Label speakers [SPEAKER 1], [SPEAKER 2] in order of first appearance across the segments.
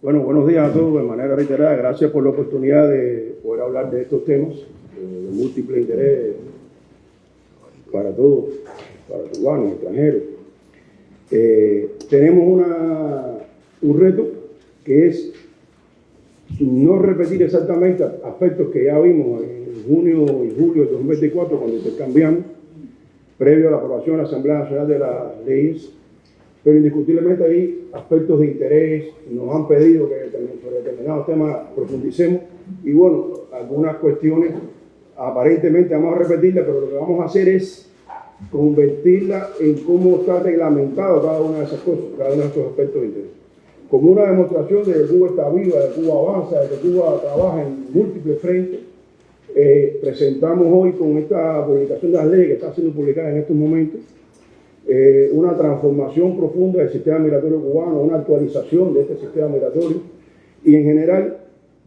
[SPEAKER 1] Bueno, buenos días a todos de manera reiterada. Gracias por la oportunidad de poder hablar de estos temas de múltiple interés para todos, para cubanos, extranjeros. Tenemos un reto que es no repetir exactamente aspectos que ya vimos en junio y julio de 2024 cuando intercambiamos, previo a la aprobación de la Asamblea Nacional de las leyes, pero indiscutiblemente hay aspectos de interés, nos han pedido que sobre determinados temas profundicemos, y bueno, algunas cuestiones aparentemente vamos a repetirlas, pero lo que vamos a hacer es convertirla en cómo está reglamentado cada una de esas cosas, cada uno de esos aspectos de interés. Como una demostración de que Cuba está viva, de que Cuba avanza, de que Cuba trabaja en múltiples frentes, presentamos hoy con esta publicación de las leyes que está siendo publicada en estos momentos, una transformación profunda del sistema migratorio cubano, una actualización de este sistema migratorio, y en general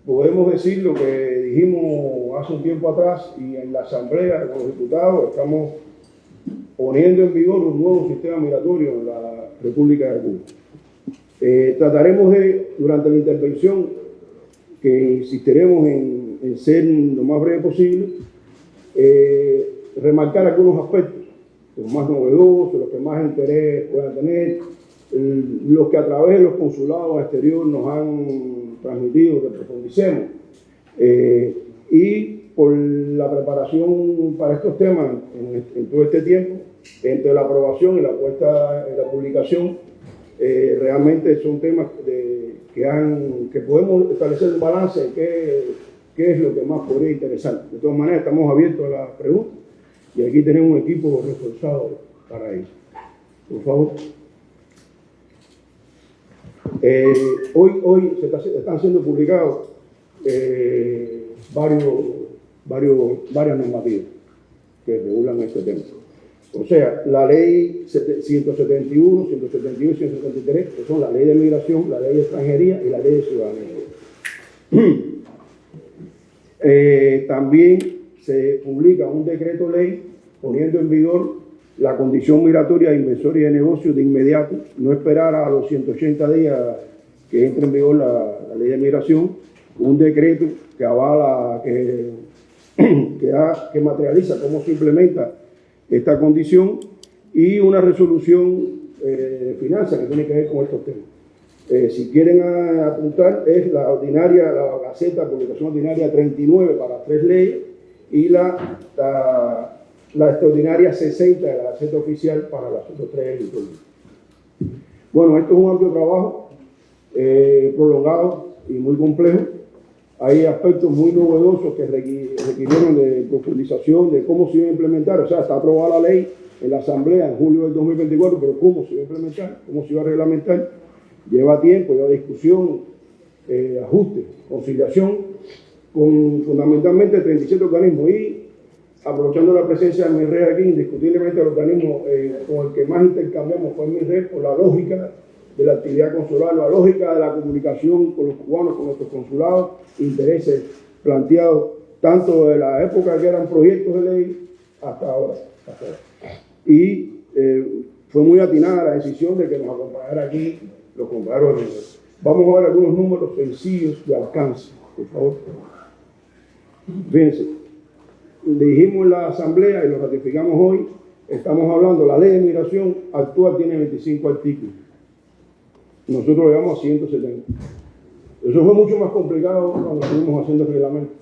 [SPEAKER 1] podemos decir lo que dijimos hace un tiempo atrás y en la Asamblea con los diputados, estamos poniendo en vigor un nuevo sistema migratorio en la República de Cuba. Trataremos durante la intervención, que insistiremos en ser lo más breve posible, remarcar algunos aspectos, los más novedosos, los que más interés puedan tener, los que a través de los consulados exteriores nos han transmitido que profundicemos, y por la preparación para estos temas en todo este tiempo, entre la aprobación y la puesta en la publicación, realmente son temas que podemos establecer un balance en qué es lo que más podría interesar. De todas maneras, estamos abiertos a las preguntas y aquí tenemos un equipo reforzado para ello. Por favor. Hoy están siendo publicados varias normativas que regulan este tema. O sea, la ley 171, 171 y 173, que son la ley de migración, la ley de extranjería y la ley de ciudadanía. También se publica un decreto ley poniendo en vigor la condición migratoria de inversor y de negocio de inmediato, no esperar a los 180 días que entre en vigor la ley de migración, un decreto que avala, que materializa cómo se implementa esta condición, y una resolución de finanzas que tiene que ver con estos temas. Si quieren apuntar, es la Gaceta, publicación ordinaria 39 para 3 leyes, y la extraordinaria 60 de la Gaceta Oficial para las otras 3 leyes. Bueno, esto es un amplio trabajo, prolongado y muy complejo. Hay aspectos muy novedosos que requirieron de profundización de cómo se iba a implementar. O sea, está aprobada la ley en la Asamblea en julio del 2024, pero cómo se iba a implementar, cómo se iba a reglamentar, lleva tiempo, lleva discusión, ajuste, conciliación, con fundamentalmente 37 organismos. Y aprovechando la presencia de MINRED aquí, indiscutiblemente el organismo con el que más intercambiamos fue MINRED, por la lógica de la actividad consular, la lógica de la comunicación con los cubanos, con nuestros consulados, intereses planteados tanto de la época que eran proyectos de ley hasta ahora. Y fue muy atinada la decisión de que nos acompañara aquí los compañeros. Vamos a ver algunos números sencillos de alcance, por favor. Fíjense, dijimos en la Asamblea y lo ratificamos hoy, estamos hablando, la ley de migración actual tiene 25 artículos. Nosotros lo llevamos a 170. Eso fue mucho más complicado cuando estuvimos haciendo el reglamento,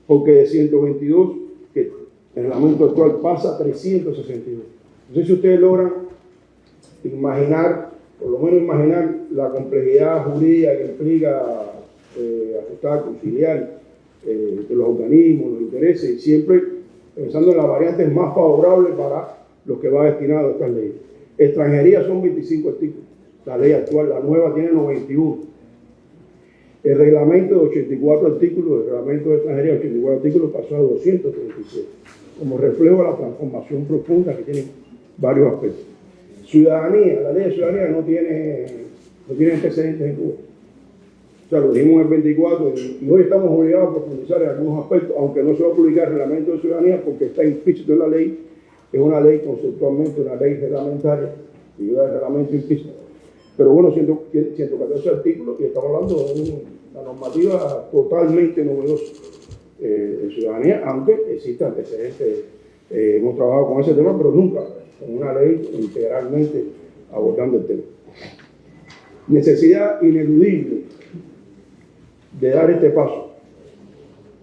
[SPEAKER 1] porque de 122, que el reglamento actual pasa a 362. No sé si ustedes logran imaginar, por lo menos imaginar, la complejidad jurídica que implica ajustar, conciliar los organismos, los intereses, y siempre pensando en las variantes más favorables para los que va destinado a estas leyes. Extranjería son 25 artículos. La ley actual, la nueva, tiene 91. El reglamento de 84 artículos, el reglamento de extranjería de 84 artículos pasó a 236, como reflejo de la transformación profunda que tiene varios aspectos. Ciudadanía, la ley de ciudadanía no tiene antecedentes en Cuba. O sea, lo dijimos en el 24 y hoy estamos obligados a profundizar en algunos aspectos, aunque no se va a publicar el reglamento de ciudadanía porque está implícito en la ley, es una ley conceptualmente, una ley reglamentaria, y el reglamento implícito. Pero bueno, 114 artículos y estamos hablando de una normativa totalmente novedosa de ciudadanía, aunque existen antecedentes. Hemos trabajado con ese tema, pero nunca con una ley integralmente abordando el tema. Necesidad ineludible de dar este paso.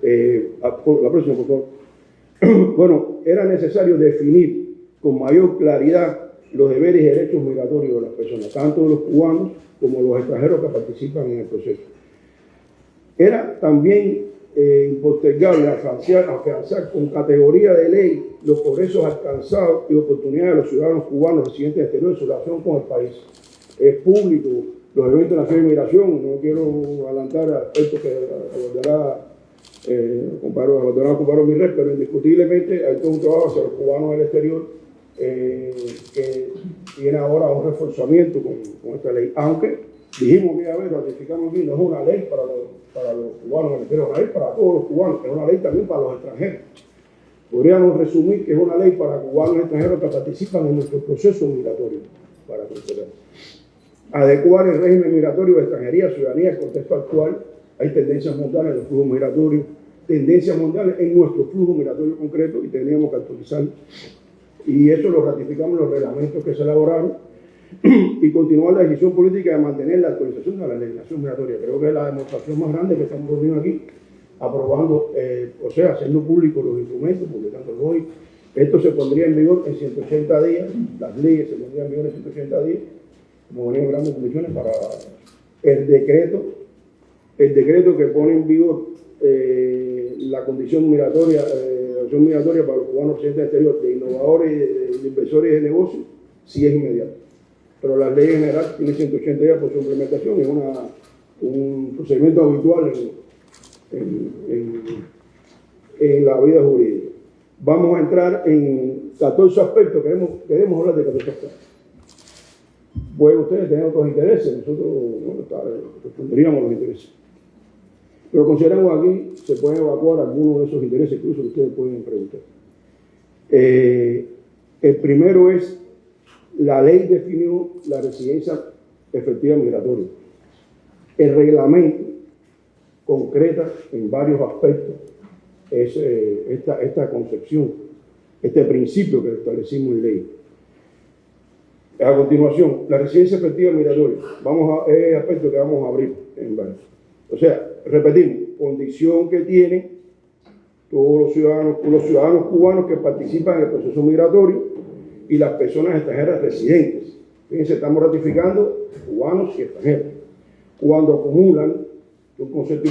[SPEAKER 1] La próxima, por favor. Bueno, era necesario definir con mayor claridad los deberes y derechos migratorios de las personas, tanto de los cubanos como los extranjeros que participan en el proceso. Era también impostergable afianzar con categoría de ley los progresos alcanzados y oportunidades de los ciudadanos cubanos residentes en el exterior en su relación con el país. Es público los eventos nacionales de migración, no quiero adelantar aspectos que abordará compañero Mirret, pero indiscutiblemente hay todo un trabajo hacia los cubanos del exterior que tiene ahora un reforzamiento con esta ley, aunque dijimos que ratificamos aquí, no es una ley para los cubanos del exterior, es una ley para todos los cubanos, es una ley también para los extranjeros. Podríamos resumir que es una ley para cubanos extranjeros que participan en nuestro proceso migratorio, para considerar. Adecuar el régimen migratorio de extranjería, ciudadanía, al contexto actual. Hay tendencias mundiales en los flujos migratorios, tendencias mundiales en nuestro flujo migratorio concreto y teníamos que actualizar. Y eso lo ratificamos en los reglamentos que se elaboraron y continuar la decisión política de mantener la actualización de la legislación migratoria. Creo que es la demostración más grande que estamos reunidos aquí, aprobando, haciendo públicos los instrumentos, publicando hoy. Esto se pondría en vigor en 180 días, las leyes se pondrían en vigor en 180 días, como venían grandes condiciones para el decreto que pone en vigor la condición migratoria, la opción migratoria para los cubanos residentes exterior, de innovadores, de inversores y de negocios, sí es inmediato. Pero la ley general tiene 180 días por su implementación, es un procedimiento habitual en la vida jurídica. Vamos a entrar en 14 aspectos, queremos hablar de 14 aspectos. Pueden ustedes tener otros intereses, nosotros responderíamos los intereses. Pero consideramos aquí, se pueden evacuar algunos de esos intereses, incluso que ustedes pueden preguntar. El primero es, la ley definió la residencia efectiva migratoria. El reglamento concreta en varios aspectos esta concepción, este principio que establecimos en ley. A continuación, la residencia efectiva migratoria. Es el aspecto que vamos a abrir en varios. O sea, repetimos, condición que tienen todos los ciudadanos cubanos que participan en el proceso migratorio y las personas extranjeras residentes. Fíjense, estamos ratificando cubanos y extranjeros. Cuando acumulan, un concepto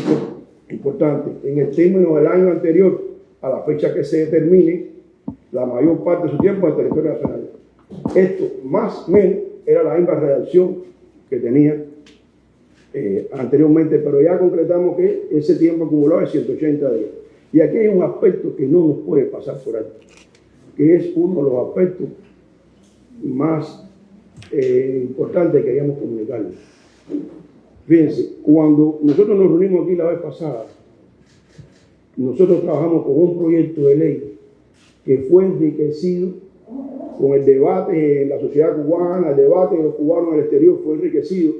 [SPEAKER 1] importante, en el término del año anterior a la fecha que se determine, la mayor parte de su tiempo en el territorio nacional. Esto, más o menos, era la misma redacción que tenía anteriormente, pero ya concretamos que ese tiempo acumulado es 180 días. Y aquí hay un aspecto que no nos puede pasar por alto, que es uno de los aspectos más importantes que queríamos comunicarles. Fíjense, cuando nosotros nos reunimos aquí la vez pasada, nosotros trabajamos con un proyecto de ley que fue enriquecido con el debate en la sociedad cubana, el debate de los cubanos en el exterior fue enriquecido,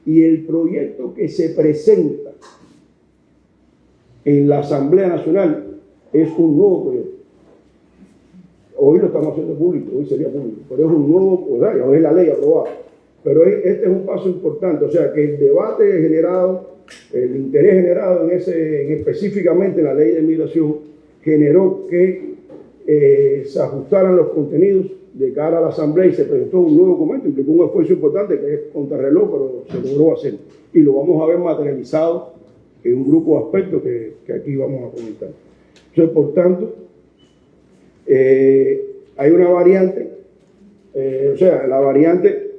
[SPEAKER 1] y el proyecto que se presenta en la Asamblea Nacional es un nuevo proyecto. Hoy lo estamos haciendo público, hoy sería público, pero es un nuevo, hoy es la ley aprobada. Pero este es un paso importante, o sea que el debate generado, el interés generado específicamente en la ley de migración, generó que se ajustaran los contenidos de cara a la Asamblea y se presentó un nuevo documento, implicó un esfuerzo importante que es contrarreloj, pero se logró hacer. Y lo vamos a ver materializado en un grupo de aspectos que aquí vamos a comentar. Entonces, por tanto, hay una variante, la variante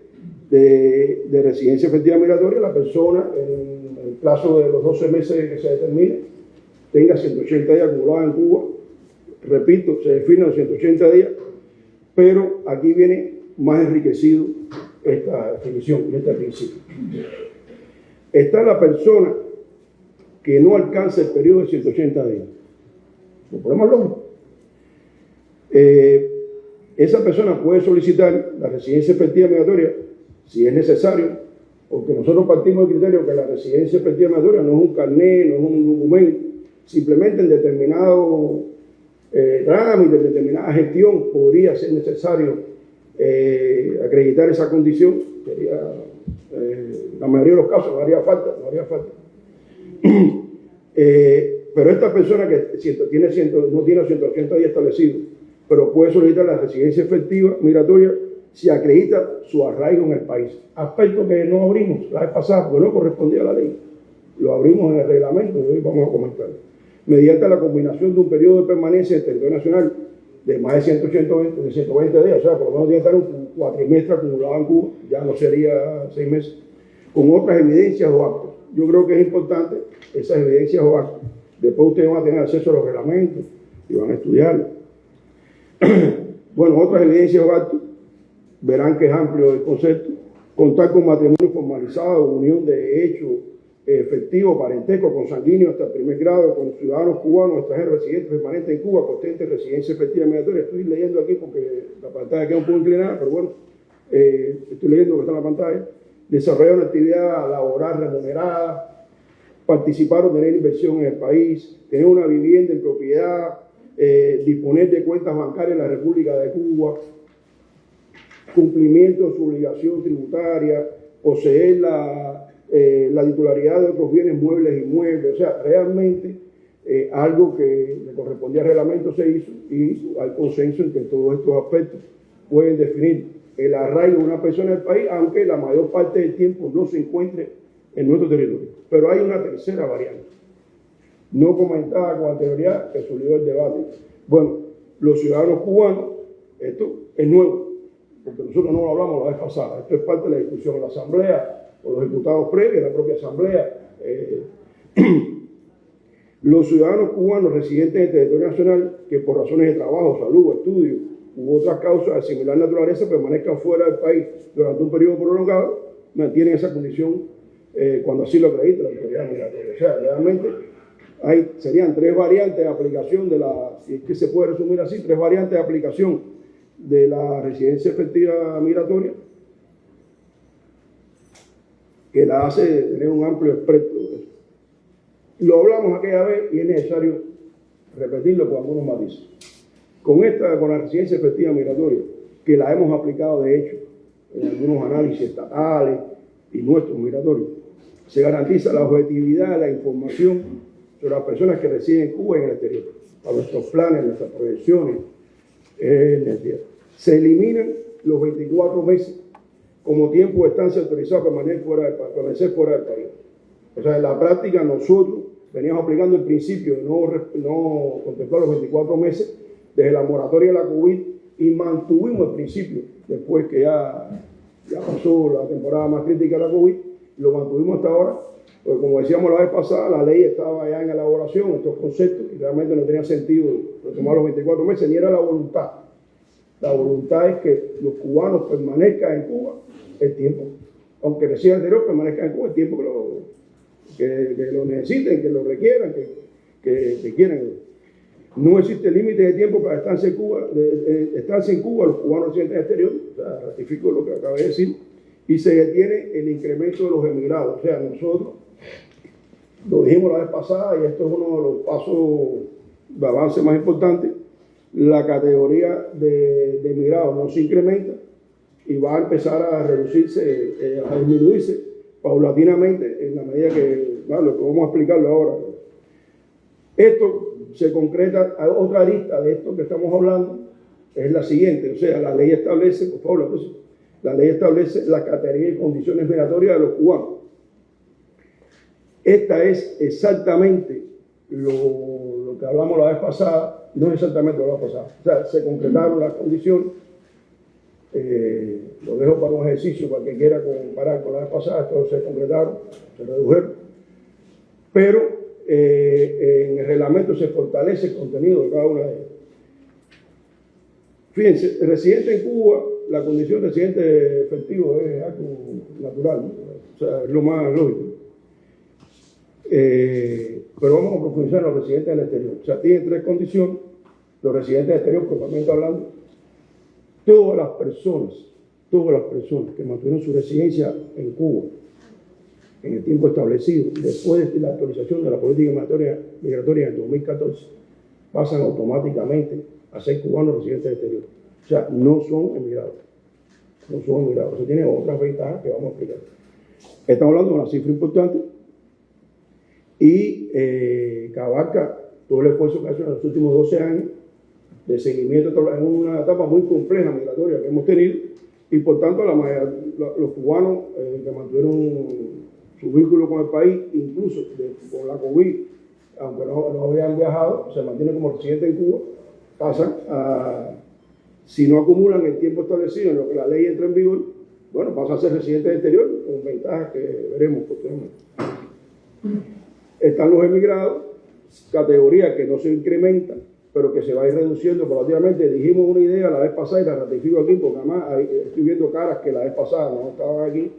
[SPEAKER 1] de residencia efectiva migratoria, la persona en el plazo de los 12 meses que se determine tenga 180 días acumulados en Cuba. Repito, se define los 180 días, pero aquí viene más enriquecido esta definición y este principio. Está la persona que no alcanza el periodo de 180 días. Los problemas lógicos. Esa persona puede solicitar la residencia efectiva migratoria, si es necesario, porque nosotros partimos del criterio que la residencia efectiva migratoria no es un carnet, no es un documento, simplemente en determinado trámite, en determinada gestión podría ser necesario acreditar esa condición, sería la mayoría de los casos no haría falta. Pero esta persona que no tiene 180 días establecidos, pero puede solicitar la residencia efectiva migratoria si acredita su arraigo en el país. Aspecto que no abrimos la vez pasada porque no correspondía a la ley. Lo abrimos en el reglamento y hoy vamos a comentar. Mediante la combinación de un periodo de permanencia en el territorio nacional de más de 120 días, o sea, por lo menos tiene que estar un cuatrimestre acumulado en Cuba, ya no sería 6 meses, con otras evidencias o actos. Yo creo que es importante esas evidencias o actos. Después ustedes van a tener acceso a los reglamentos y van a estudiarlos. Bueno, otras evidencias o actos, verán que es amplio el concepto. Contar con matrimonio formalizado, unión de hecho efectivo, parentesco, consanguíneo hasta el primer grado, con ciudadanos cubanos, extranjeros residentes permanentes en Cuba, constante residencia efectiva migratoria. Estoy leyendo aquí porque la pantalla queda un poco inclinada, pero bueno, estoy leyendo lo que está en la pantalla. Desarrollar una actividad laboral remunerada, participar o tener inversión en el país, tener una vivienda en propiedad, disponer de cuentas bancarias en la República de Cuba, cumplimiento de su obligación tributaria, poseer la titularidad de otros bienes muebles e inmuebles. O sea, realmente algo que le correspondía al reglamento se hizo y hay consenso en que todos estos aspectos pueden definir el arraigo de una persona en el país, aunque la mayor parte del tiempo no se encuentre en nuestro territorio. Pero hay una tercera variante, no comentada con anterioridad, que surgió el debate. Bueno, los ciudadanos cubanos, esto es nuevo, porque nosotros no lo hablamos la vez pasada, esto es parte de la discusión en la Asamblea, o los diputados previos, en la propia Asamblea. Los ciudadanos cubanos residentes en el territorio nacional que por razones de trabajo, salud, estudio u otras causas de similar naturaleza permanezcan fuera del país durante un periodo prolongado, mantienen esa condición cuando así lo acredita la autoridad migratoria. O sea, realmente serían 3 variantes de aplicación de si es que se puede resumir así, 3 variantes de aplicación de la residencia efectiva migratoria, que la hace tener un amplio espectro. Lo hablamos aquella vez y es necesario repetirlo con algunos matices. Con la residencia efectiva migratoria, que la hemos aplicado de hecho en algunos análisis estatales y nuestros migratorios, se garantiza la objetividad de la información sobre las personas que residen en Cuba y en el exterior, para nuestros planes, nuestras proyecciones. Se eliminan los 24 meses como tiempo de estancia autorizado para permanecer fuera del país. O sea, en la práctica nosotros veníamos aplicando el principio de no contemplar los 24 meses desde la moratoria de la COVID y mantuvimos el principio después que ya pasó la temporada más crítica de la COVID, lo mantuvimos hasta ahora, porque como decíamos la vez pasada, la ley estaba ya en elaboración, estos conceptos, y realmente no tenía sentido retomar los 24 meses, ni era la voluntad. La voluntad es que los cubanos permanezcan en Cuba el tiempo, aunque recién anterior permanezcan en Cuba el tiempo que lo necesiten, que lo requieran, que quieran. No existe límite de tiempo para estancia en Cuba, los cubanos residentes en el exterior, o sea, ratifico lo que acabé de decir, y se detiene el incremento de los emigrados. O sea, nosotros lo dijimos la vez pasada, y esto es uno de los pasos de avance más importantes, la categoría de emigrados no se incrementa y va a empezar a reducirse, a disminuirse paulatinamente en la medida que, bueno, vamos a explicarlo ahora. Esto se concreta, otra lista de esto que estamos hablando es la siguiente, o sea, la ley establece, por favor, la ley establece la categoría y condiciones migratorias de los cubanos. Esta es exactamente lo que hablamos la vez pasada, no es exactamente lo que hablamos la vez pasada, o sea, se concretaron las condiciones, lo dejo para un ejercicio para que quiera comparar con la vez pasada, estos se concretaron, se redujeron, pero en el reglamento se fortalece el contenido de cada una de ellas. Fíjense, residente en Cuba, la condición de residente efectivo es algo natural, ¿no? O sea, es lo más lógico. Pero vamos a profundizar en los residentes del exterior. O sea, tienen 3 condiciones. Los residentes del exterior, propiamente hablando, todas las personas que mantuvieron su residencia en Cuba en el tiempo establecido, después de la actualización de la política migratoria en el 2014, pasan automáticamente a ser cubanos residentes del exterior. O sea, no son emigrados. No son emigrados. Eso tiene otras ventajas que vamos a explicar. Estamos hablando de una cifra importante y que abarca todo el esfuerzo que ha hecho en los últimos 12 años de seguimiento en una etapa muy compleja migratoria que hemos tenido, y por tanto los cubanos que mantuvieron su vínculo con el país, incluso con la COVID, aunque no habían viajado, se mantienen como residentes en Cuba, pasan a, si no acumulan el tiempo establecido en lo que la ley entra en vigor, bueno, pasan a ser residentes del exterior, con ventajas que veremos posteriormente. Están los emigrados, categoría que no se incrementa, pero que se va a ir reduciendo progresivamente. Dijimos una idea la vez pasada y la ratifico aquí, porque además estoy viendo caras que la vez pasada no estaban aquí,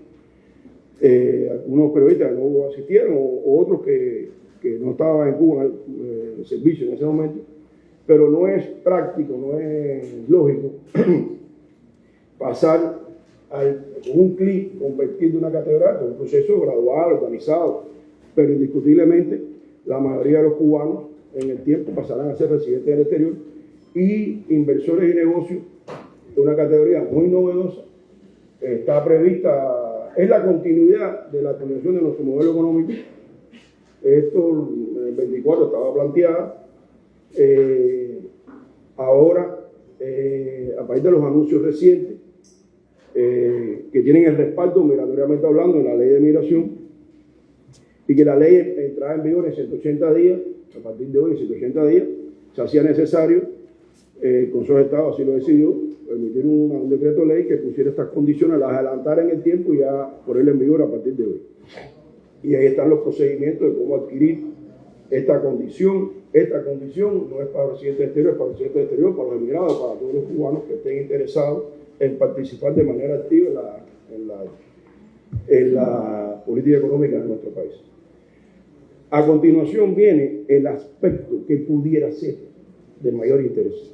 [SPEAKER 1] algunos periodistas que no asistieron, o otros que no estaban en Cuba en el servicio en ese momento, pero no es práctico, no es lógico pasar con un clic, convertir de una categoría en un proceso gradual, organizado, pero indiscutiblemente la mayoría de los cubanos en el tiempo pasarán a ser residentes del exterior, y inversores y negocios de una categoría muy novedosa. Está prevista, es la continuidad de la actualización de nuestro modelo económico. Esto en el 24 estaba planteada. Ahora, a partir de los anuncios recientes, que tienen el respaldo migratoriamente hablando en la ley de migración, y que la ley entraba en vigor en 180 días, a partir de hoy en 180 días, se hacía necesario, el Consejo de Estado así lo decidió, emitir un decreto de ley que pusiera estas condiciones, las adelantara en el tiempo y ya ponerla en vigor a partir de hoy. Y ahí están los procedimientos de cómo adquirir esta condición. Esta condición no es para residentes del exterior, es para residentes del exterior, para los emigrados, para todos los cubanos que estén interesados en participar de manera activa en la política económica de nuestro país. A continuación viene el aspecto que pudiera ser de mayor interés.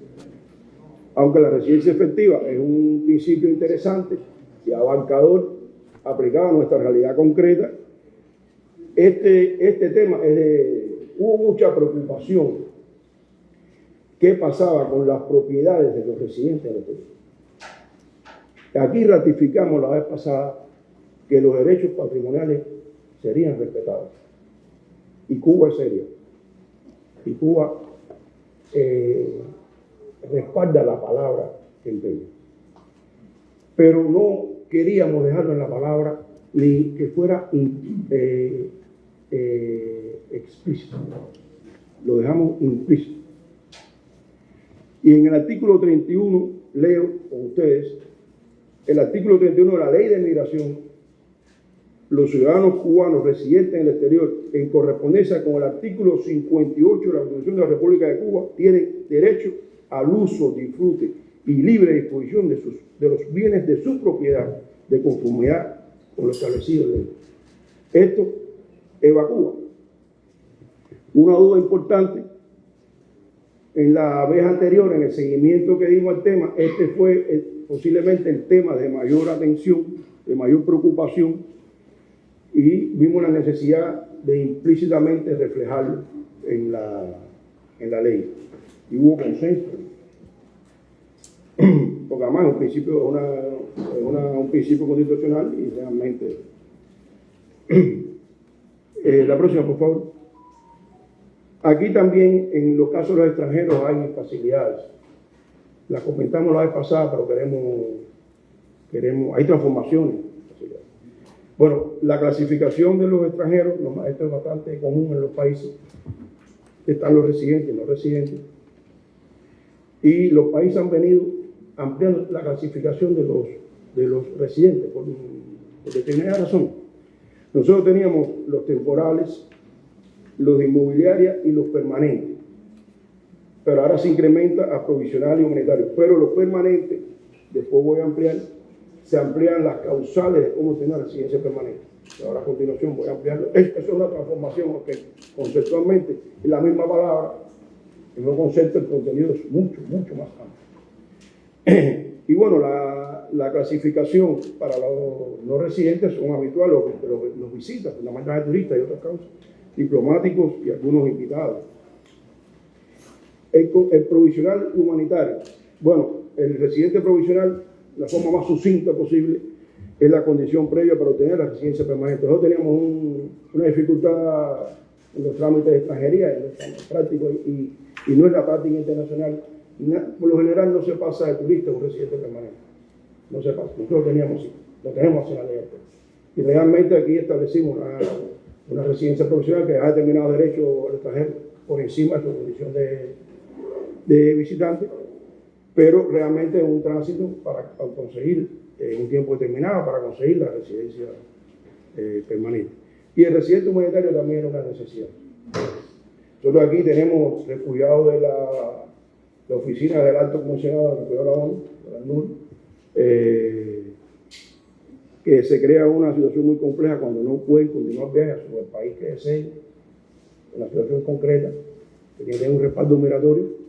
[SPEAKER 1] Aunque la residencia efectiva es un principio interesante y abarcador, aplicado a nuestra realidad concreta, este tema hubo mucha preocupación. ¿Qué pasaba con las propiedades de los residentes del exterior? Aquí ratificamos la vez pasada que los derechos patrimoniales serían respetados. Y Cuba es seria. Y Cuba respalda la palabra que empeña. Pero no queríamos dejarlo en la palabra ni que fuera explícito. Lo dejamos implícito. Y en el artículo 31, leo con ustedes, el artículo 31 de la Ley de Migración: los ciudadanos cubanos residentes en el exterior, en correspondencia con el artículo 58 de la Constitución de la República de Cuba, tienen derecho al uso, disfrute y libre disposición de los bienes de su propiedad, de conformidad con lo establecido en la ley. Esto evacúa una duda importante. En la vez anterior, en el seguimiento que dimos al tema, este fue posiblemente el tema de mayor atención, de mayor preocupación, y vimos la necesidad de implícitamente reflejarlo en la ley. Y hubo consenso. Porque además un principio un principio constitucional y realmente. La próxima, por favor. Aquí también, en los casos de los extranjeros, hay facilidades. Las comentamos la vez pasada, pero hay transformaciones. Bueno, la clasificación de los extranjeros, esto es bastante común en los países. Están los residentes y no residentes. Y los países han venido ampliando la clasificación de los residentes por determinada razón. Nosotros teníamos los temporales, los de inmobiliaria y los permanentes. Pero ahora se incrementa a provisional y humanitario. Pero los permanentes, después voy a ampliar, se amplían las causales de cómo tener residencia permanente. Ahora a continuación voy a ampliarlo. Eso es una transformación, porque conceptualmente es la misma palabra, el mismo concepto, el contenido es mucho, mucho más amplio. Y bueno, la clasificación para los no residentes son habituales, los visitas, fundamentalmente turistas y otras causas, diplomáticos y algunos invitados. El provisional humanitario. Bueno, el residente provisional, la forma más sucinta posible, es la condición previa para obtener la residencia permanente. Nosotros teníamos una dificultad en los trámites de extranjería, en los prácticos, y no es la práctica internacional. Por lo general no se pasa de turista a un residente permanente. No se pasa. Nosotros teníamos, sí, lo tenemos en la ley. Y realmente aquí establecimos una residencia profesional que da determinados derechos al extranjero por encima de su condición de visitante, pero realmente es un tránsito para conseguir en un tiempo determinado, para conseguir la residencia permanente. Y el residente humanitario también era una necesidad. Nosotros aquí tenemos refugiados de la oficina del alto comisionado de refugiados de la ONU, de la ACNUR, que se crea una situación muy compleja cuando no pueden continuar viajes a su país que deseen, una situación concreta, que tienen un respaldo migratorio,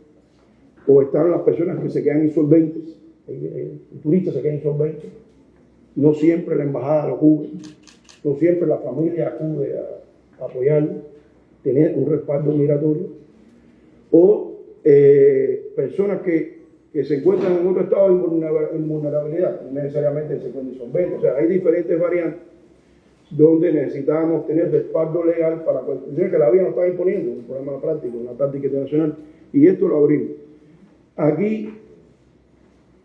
[SPEAKER 1] o están las personas que se quedan insolventes, el turista se queda insolvente, no siempre la embajada lo cubre, no siempre la familia acude a apoyarlo, tener un respaldo migratorio, o personas que se encuentran en otro estado de invulnerabilidad, no necesariamente se encuentran insolventes. O sea, hay diferentes variantes donde necesitábamos tener respaldo legal para decir que la vía nos estaba imponiendo un problema práctico, una práctica internacional, y esto lo abrimos. Aquí,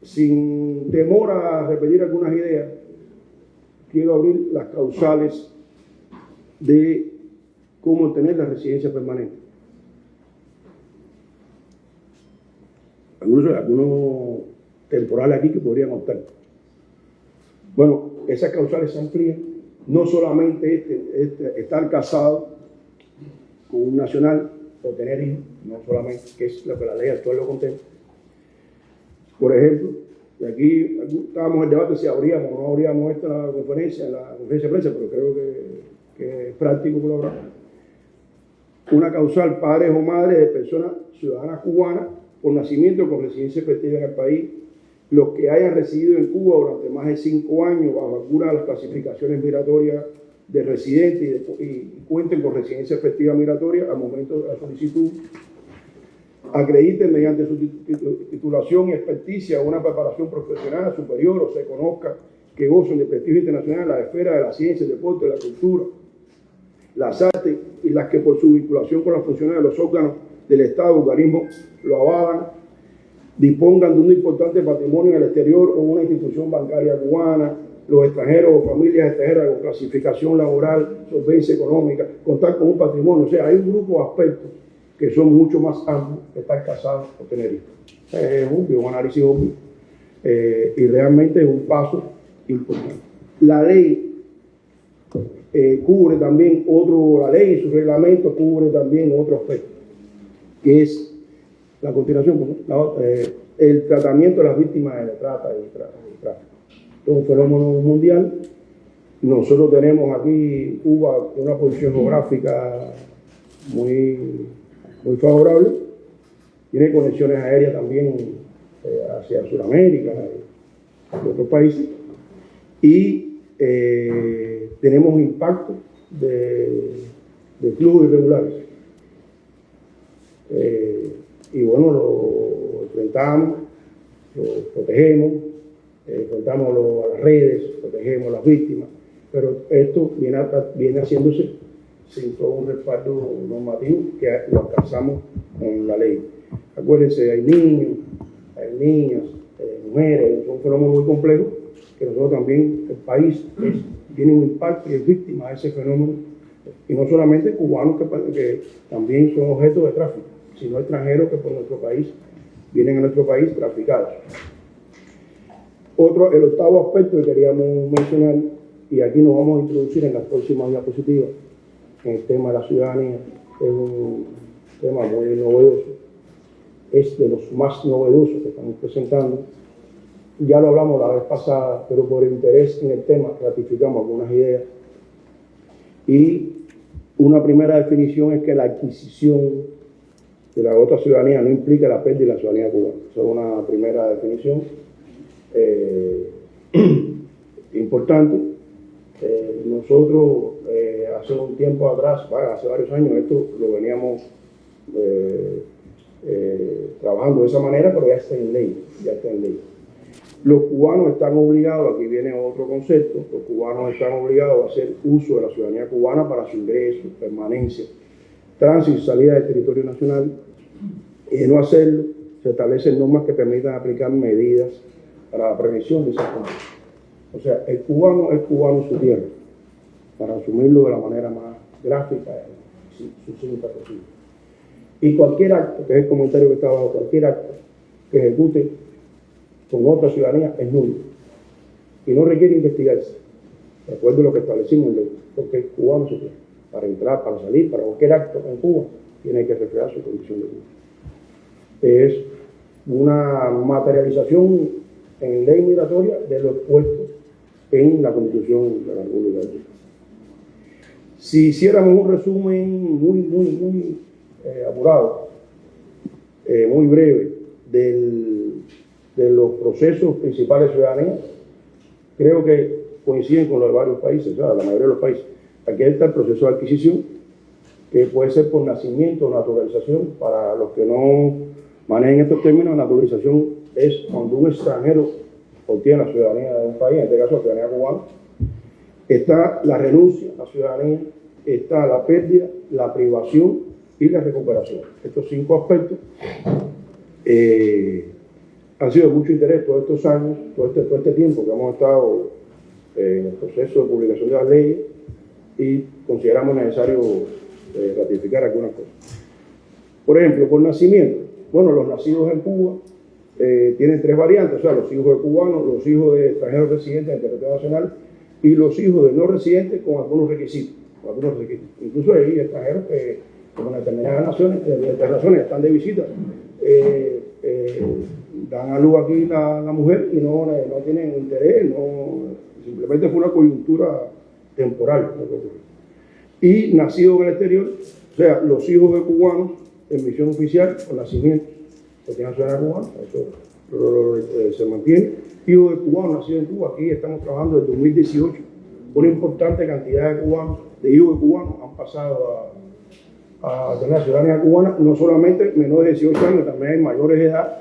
[SPEAKER 1] sin temor a repetir algunas ideas, quiero abrir las causales de cómo obtener la residencia permanente. Algunos temporales aquí que podrían optar. Bueno, esas causales se amplían. No solamente estar casado con un nacional o tener hijos, no solamente, que es lo que la ley actual lo contempla. Por ejemplo, aquí estábamos en debate si abríamos o no abríamos esta conferencia, la conferencia de prensa, pero creo que es práctico colaborar. Una causal padres o madres de personas ciudadanas cubanas por nacimiento con residencia efectiva en el país, los que hayan residido en Cuba durante más de 5 años bajo alguna de las clasificaciones migratorias de residente y cuenten con residencia efectiva migratoria al momento de la solicitud, acrediten mediante su titulación y experticia una preparación profesional superior o se conozca que gozan de prestigio internacional en la esfera de la ciencia, el deporte, la cultura, las artes y las que por su vinculación con las funciones de los órganos del Estado, organismos, lo avalan, dispongan de un importante patrimonio en el exterior o una institución bancaria cubana, los extranjeros o familias extranjeras con clasificación laboral, solvencia económica, contar con un patrimonio. O sea, hay un grupo de aspectos que son mucho más amplios que estar casados o tener hijos. Es obvio, un análisis obvio, y realmente es un paso importante. La ley cubre también la ley y su reglamento cubre también otro aspecto, que es la continuación, el tratamiento de las víctimas de trata y tráfico. Es un fenómeno mundial. Nosotros tenemos aquí Cuba una posición geográfica muy favorable, tiene conexiones aéreas también hacia Sudamérica y otros países, y tenemos impacto de flujos irregulares. Y bueno, lo enfrentamos, lo protegemos, enfrentamos a las redes, protegemos a las víctimas, pero esto viene haciéndose sin todo un respaldo normativo que lo alcanzamos con la ley. Acuérdense, hay niños, hay niñas, mujeres, es un fenómeno muy complejo que nosotros también, el país tiene un impacto y es víctima de ese fenómeno, y no solamente cubanos que también son objeto de tráfico, sino extranjeros que por nuestro país vienen a nuestro país traficados. El octavo aspecto que queríamos mencionar, y aquí nos vamos a introducir en las próximas diapositivas, en el tema de la ciudadanía, es un tema muy novedoso, es de los más novedosos que estamos presentando. Ya lo hablamos la vez pasada, pero por interés en el tema ratificamos algunas ideas. Y una primera definición es que la adquisición de la otra ciudadanía no implica la pérdida de la ciudadanía cubana. Esa es una primera definición. eh, importante. Nosotros hace un tiempo atrás, hace varios años, esto lo veníamos trabajando de esa manera, pero ya está en ley, ya está en ley. Los cubanos están obligados, aquí viene otro concepto, los cubanos están obligados a hacer uso de la ciudadanía cubana para su ingreso, permanencia, tránsito y salida del territorio nacional, y de no hacerlo, se establecen normas que permitan aplicar medidas para la prevención de esas cosas. O sea, el cubano es cubano en su tierra, para asumirlo de la manera más gráfica y sucinta posible. Y cualquier acto, que es el comentario que está abajo, cualquier acto que ejecute con otra ciudadanía es nulo y no requiere investigarse, de acuerdo a lo que establecimos en ley, porque el cubano se tiene. Para entrar, para salir, para cualquier acto en Cuba, tiene que reflejar su condición de Cuba. Es una materialización en ley migratoria de lo expuesto en la Constitución de la República Dominicana. Si hiciéramos un resumen muy apurado, muy breve, de los procesos principales de ciudadanía, creo que coinciden con los de varios países, o sea, la mayoría de los países. Aquí está el proceso de adquisición, que puede ser por nacimiento o naturalización. Para los que no manejen estos términos, naturalización es cuando un extranjero obtiene la ciudadanía de un país, en este caso la ciudadanía cubana. Está la renuncia a la ciudadanía, está la pérdida, la privación y la recuperación. Estos 5 aspectos han sido de mucho interés todos estos años, todo este tiempo que hemos estado en el proceso de publicación de las leyes, y consideramos necesario ratificar algunas cosas. Por ejemplo, por nacimiento. Bueno, los nacidos en Cuba tienen 3 variantes, o sea, los hijos de cubanos, los hijos de extranjeros residentes en territorio nacional y los hijos de no residentes con algunos requisitos. Incluso hay extranjeros que, como en determinadas naciones, están de visita, dan a luz aquí la mujer y no tienen interés, simplemente fue una coyuntura temporal. Y nacidos en el exterior, o sea, los hijos de cubanos en misión oficial o nacimiento, que tienen ciudadanía cubana, eso se mantiene. Hijos de cubanos nacidos en Cuba, aquí estamos trabajando desde 2018, una importante cantidad de cubanos, de hijos de cubanos han pasado a tener la ciudadanía cubana, no solamente menores de 18 años, también hay mayores de edad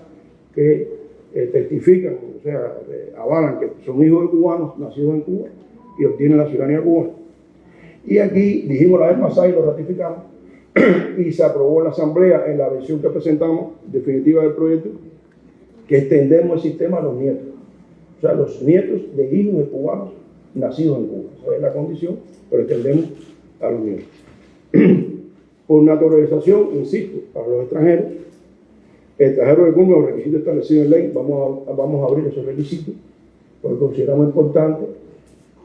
[SPEAKER 1] que testifican, o sea, avalan que son hijos de cubanos nacidos en Cuba y obtienen la ciudadanía cubana. Y aquí dijimos la vez pasada y lo ratificamos, y se aprobó en la Asamblea, en la versión que presentamos, definitiva del proyecto, que extendemos el sistema a los nietos. O sea, los nietos de hijos de cubanos nacidos en Cuba. Esa es la condición, pero extendemos a los nietos. Por naturalización, insisto, para los extranjeros que cumplan los requisitos establecidos en ley, vamos a abrir esos requisitos, porque consideramos importante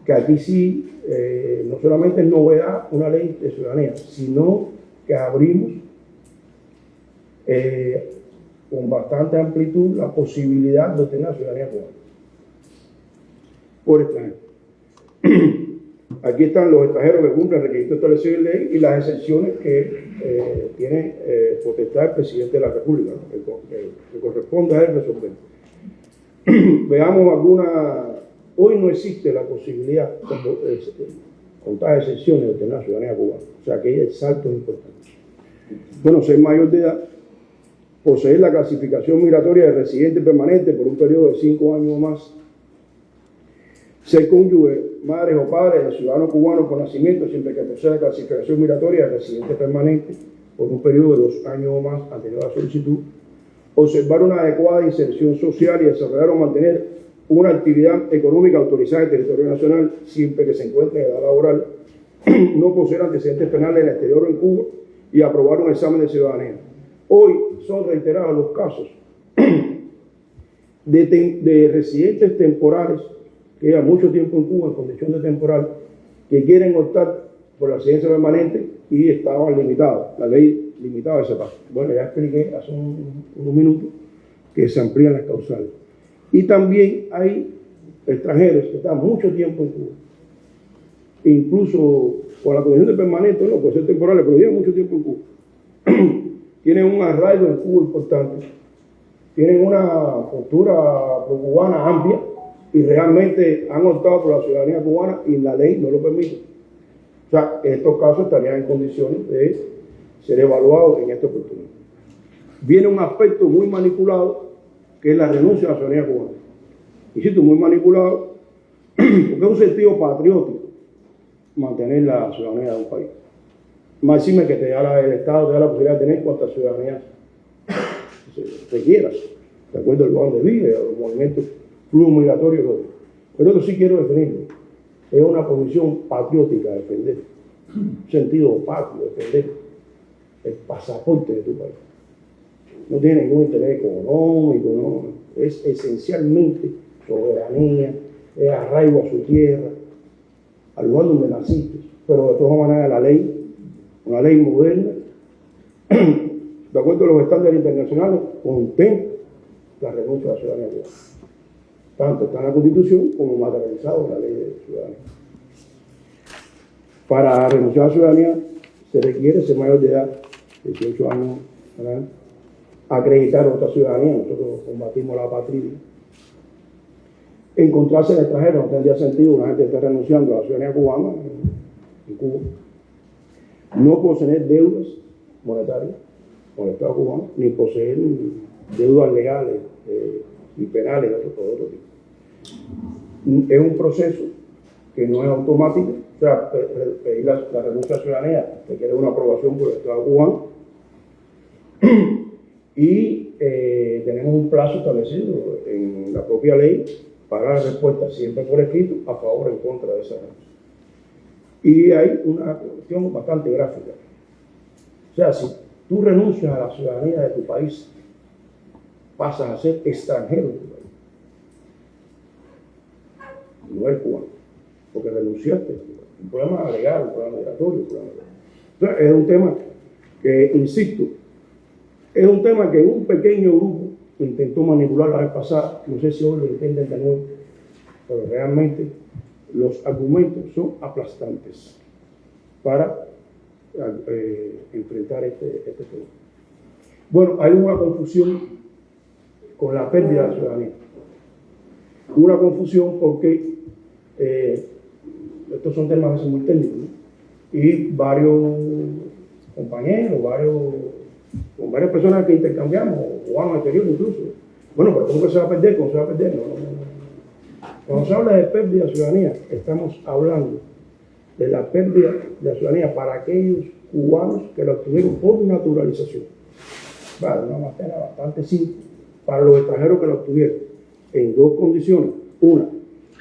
[SPEAKER 1] que aquí sí, no solamente es novedad una ley de ciudadanía, sino que abrimos con bastante amplitud la posibilidad de obtener la ciudadanía cubana por extranjeros. Aquí están los extranjeros que cumplen requisitos establecidos en ley y las excepciones que tiene potestad el presidente de la República, ¿no? que corresponde a él resolver. Veamos alguna. Hoy no existe la posibilidad, con tales excepciones, de obtener la ciudadanía cubana. O sea que el salto es importante. Bueno, ser mayor de edad, poseer la clasificación migratoria de residente permanente por un periodo de 5 años o más, ser cónyuge, madres o padres de ciudadanos cubanos por nacimiento, siempre que posea clasificación migratoria de residente permanente por un periodo de 2 años o más anterior a la solicitud, observar una adecuada inserción social y desarrollar o mantener una actividad económica autorizada en el territorio nacional, siempre que se encuentre en edad laboral, no poseer antecedentes penales en el exterior o en Cuba y aprobar un examen de ciudadanía. Hoy son reiterados los casos de residentes temporales que llevan mucho tiempo en Cuba en condición de temporal, que quieren optar por la residencia permanente y estaban limitados. La ley limitaba ese paso. Bueno, ya expliqué hace unos minutos que se amplían las causales. Y también hay extranjeros que están mucho tiempo en Cuba, incluso con la condición de permanente, no puede ser temporales, pero llevan mucho tiempo en Cuba. Tienen un arraigo en Cuba importante tienen una postura pro-cubana amplia y realmente han optado por la ciudadanía cubana y la ley no lo permite. O sea, estos casos estarían en condiciones de ser evaluados en esta oportunidad. Viene un aspecto muy manipulado, que es la renuncia a la ciudadanía cubana. Insisto, muy manipulado, porque es un sentido patriótico mantener la ciudadanía de un país. Máxime que el Estado te da la posibilidad de tener cuantas ciudadanías requieras, de acuerdo al lugar donde vive, a los movimientos flujo migratorios. Pero esto sí quiero definirlo. Es una posición patriótica defender, un sentido patrio defender el pasaporte de tu país. No tiene ningún interés económico, no. Es esencialmente soberanía, es arraigo a su tierra, al lugar donde naciste. Pero de todas maneras la ley, una ley moderna, de acuerdo a los estándares internacionales, contempla la renuncia a la ciudadanía cubana. Tanto está en la Constitución como materializado en la ley de ciudadanía. Para renunciar a la ciudadanía se requiere ser mayor de edad, 18 años, ¿verdad? Acreditar otra ciudadanía, nosotros combatimos la apatridia. Encontrarse en el extranjero no tendría sentido una gente que esté renunciando a la ciudadanía cubana en Cuba. No poseer deudas monetarias con el Estado cubano, ni poseer deudas legales y penales de otro tipo. Es un proceso que no es automático, o sea, pedir la renuncia a la ciudadanía requiere una aprobación por el Estado cubano y tenemos un plazo establecido en la propia ley para la respuesta, siempre por escrito, a favor o en contra de esa renuncia. Y hay una cuestión bastante gráfica. O sea, si tú renuncias a la ciudadanía de tu país, pasas a ser extranjero de tu país. No eres cubano, porque renunciaste. Un problema legal, un problema migratorio, un problema legal. Entonces, es un tema que, insisto, es un tema que un pequeño grupo intentó manipular la vez pasada. No sé si hoy lo entienden de nuevo, pero realmente los argumentos son aplastantes para enfrentar este tema. Bueno, hay una confusión con la pérdida de la ciudadanía. Una confusión porque estos son temas a veces muy técnicos, ¿no? Y varios compañeros, con varias personas que intercambiamos, o al exterior incluso. Bueno, pero ¿cómo que se va a perder? ¿Cómo se va a perder? No. Cuando se habla de pérdida de ciudadanía, estamos hablando de la pérdida de la ciudadanía para aquellos cubanos que la obtuvieron por naturalización. Vale, una materia bastante simple para los extranjeros que la obtuvieron en dos condiciones. Una,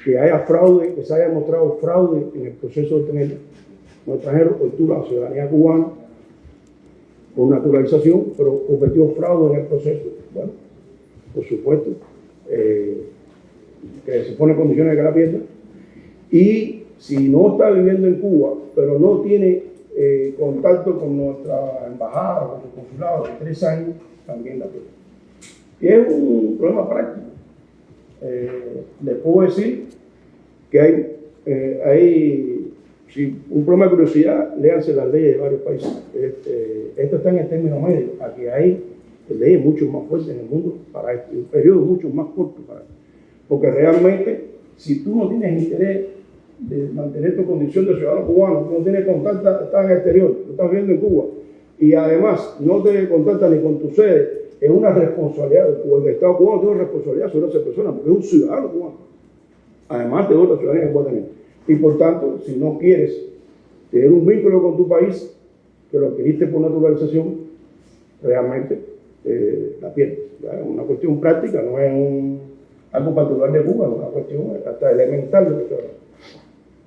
[SPEAKER 1] que haya fraude, que se haya demostrado fraude en el proceso de obtener un extranjero obtuvo la ciudadanía cubana por naturalización, pero cometió fraude en el proceso. Bueno, por supuesto, que se pone en condiciones de que la pierda. Y si no está viviendo en Cuba, pero no tiene contacto con nuestra embajada o con su consulado de 3 años, también la pierde. Y es un problema práctico. Les puedo decir que hay un problema de curiosidad, léanse las leyes de varios países. Esto está en el término medio. Aquí hay leyes mucho más fuertes en el mundo para esto, un periodo mucho más corto para esto. Porque realmente, si tú no tienes interés de mantener tu condición de ciudadano cubano, tú no tienes contacto, estás en el exterior, tú estás viviendo en Cuba, y además no te contactas ni con tu sede, es una responsabilidad, o el Estado cubano tiene una responsabilidad sobre esa persona, porque es un ciudadano cubano, además de otra ciudadanía que puede tener. Y por tanto, si no quieres tener un vínculo con tu país, que lo adquiriste por naturalización, realmente la pierdes. Es una cuestión práctica, no es algo particular de Cuba, es una cuestión hasta elemental de lo que se habla.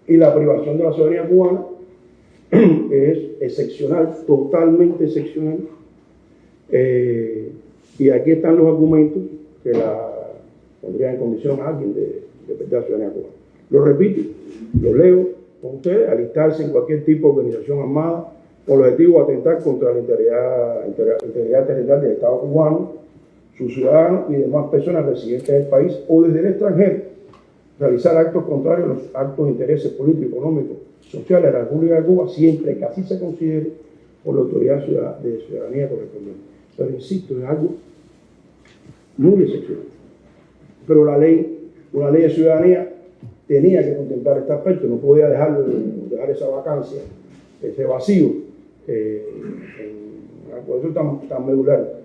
[SPEAKER 1] Y la privación de la ciudadanía cubana es excepcional, totalmente excepcional. Y aquí están los argumentos que la pondrían en condición a alguien de perder la ciudadanía cubana. Lo repito, lo leo con ustedes: alistarse en cualquier tipo de organización armada con el objetivo de atentar contra la integridad territorial del Estado cubano, sus ciudadanos y demás personas residentes del país o desde el extranjero, realizar actos contrarios a los actos de intereses políticos, económicos, sociales de la República de Cuba, siempre que así se considere por la autoridad de ciudadanía correspondiente. Pero insisto, es algo muy excepcional. Pero la ley, una ley de ciudadanía, tenía que contemplar este aspecto, no podía dejar esa vacancia, ese vacío, por eso tan medular,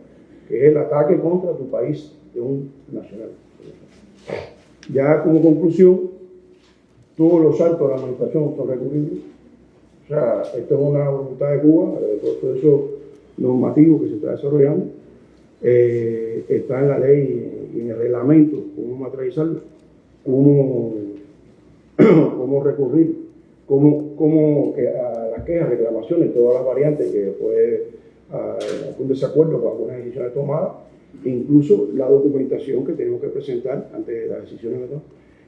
[SPEAKER 1] que es el ataque contra tu país de un nacional. Ya como conclusión, todos los saltos de la administración son recurribles. O sea, esto es una voluntad de Cuba, de todo el proceso normativo que se está desarrollando, está en la ley y en el reglamento, cómo materializarlo, cómo recurrir, cómo a las quejas, reclamaciones, todas las variantes que puede algún desacuerdo con algunas decisiones tomadas, incluso la documentación que tenemos que presentar ante las decisiones que tomamos.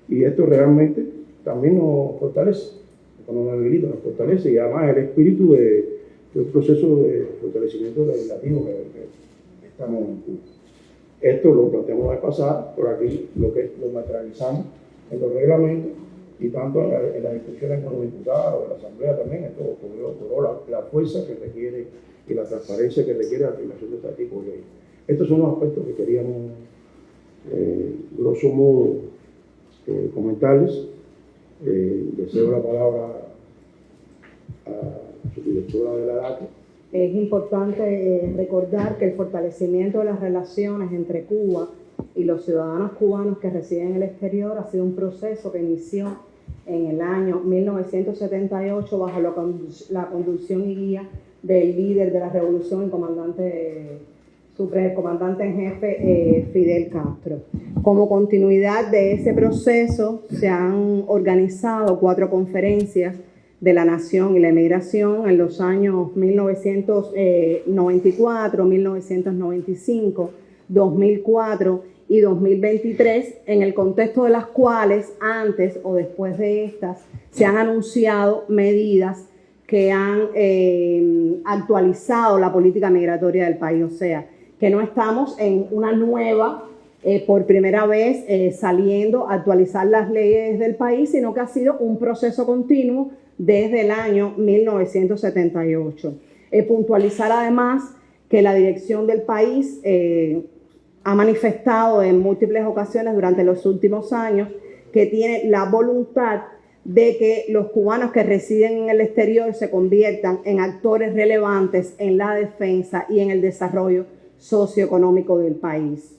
[SPEAKER 1] Y esto realmente también nos fortalece, nos habilita, nos fortalece, y además el espíritu del proceso de fortalecimiento legislativo que estamos en Cuba. Esto lo planteamos la vez pasada, por aquí lo materializamos en los reglamentos y tanto en las discusiones con los diputados, en la Asamblea también, esto cobró la fuerza que requiere y la transparencia que requiere la aplicación de este tipo de ley. Estos son los aspectos que queríamos, grosso modo, comentarles. Le cedo la palabra a su directora de la DACA.
[SPEAKER 2] Es importante recordar que el fortalecimiento de las relaciones entre Cuba y los ciudadanos cubanos que residen en el exterior ha sido un proceso que inició en el año 1978 bajo la conducción y guía del líder de la revolución, el comandante en jefe Fidel Castro. Como continuidad de ese proceso se han organizado 4 conferencias de la Nación y la Emigración en los años 1994, 1995, 2004 y 2023, en el contexto de las cuales antes o después de estas se han anunciado medidas que han actualizado la política migratoria del país, o sea, que no estamos en una nueva, por primera vez saliendo a actualizar las leyes del país, sino que ha sido un proceso continuo desde el año 1978. Puntualizar además que la dirección del país ha manifestado en múltiples ocasiones durante los últimos años que tiene la voluntad de que los cubanos que residen en el exterior se conviertan en actores relevantes en la defensa y en el desarrollo socioeconómico del país.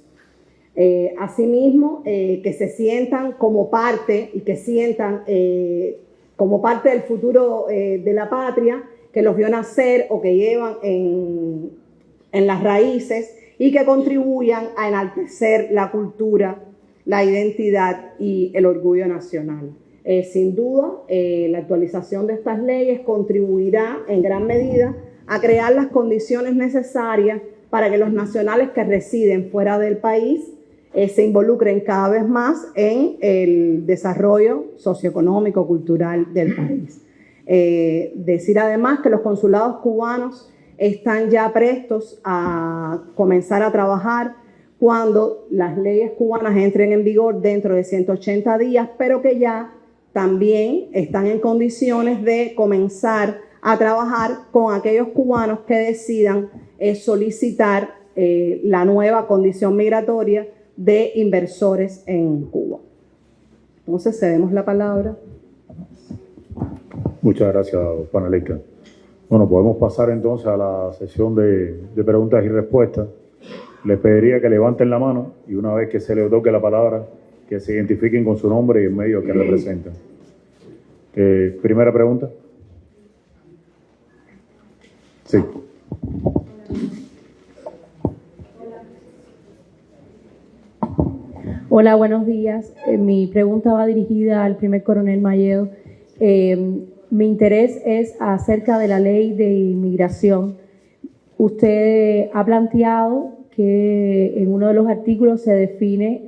[SPEAKER 2] Asimismo, que se sientan como parte y que sientan como parte del futuro de la patria, que los vio nacer o que llevan en las raíces y que contribuyan a enaltecer la cultura, la identidad y el orgullo nacional. Sin duda, la actualización de estas leyes contribuirá en gran medida a crear las condiciones necesarias para que los nacionales que residen fuera del país se involucren cada vez más en el desarrollo socioeconómico, cultural del país. Decir además que los consulados cubanos están ya prestos a comenzar a trabajar cuando las leyes cubanas entren en vigor dentro de 180 días, pero que ya también están en condiciones de comenzar a trabajar con aquellos cubanos que decidan solicitar la nueva condición migratoria de inversores en Cuba. Entonces, cedemos la palabra.
[SPEAKER 3] Muchas gracias, panelista. Bueno, podemos pasar entonces a la sesión de preguntas y respuestas. Les pediría que levanten la mano y una vez que se les otorgue la palabra, que se identifiquen con su nombre y el medio que representan. Primera pregunta. Sí.
[SPEAKER 4] Hola, buenos días. Mi pregunta va dirigida al primer coronel Mayeo. Mi interés es acerca de la ley de inmigración. Usted ha planteado que en uno de los artículos se define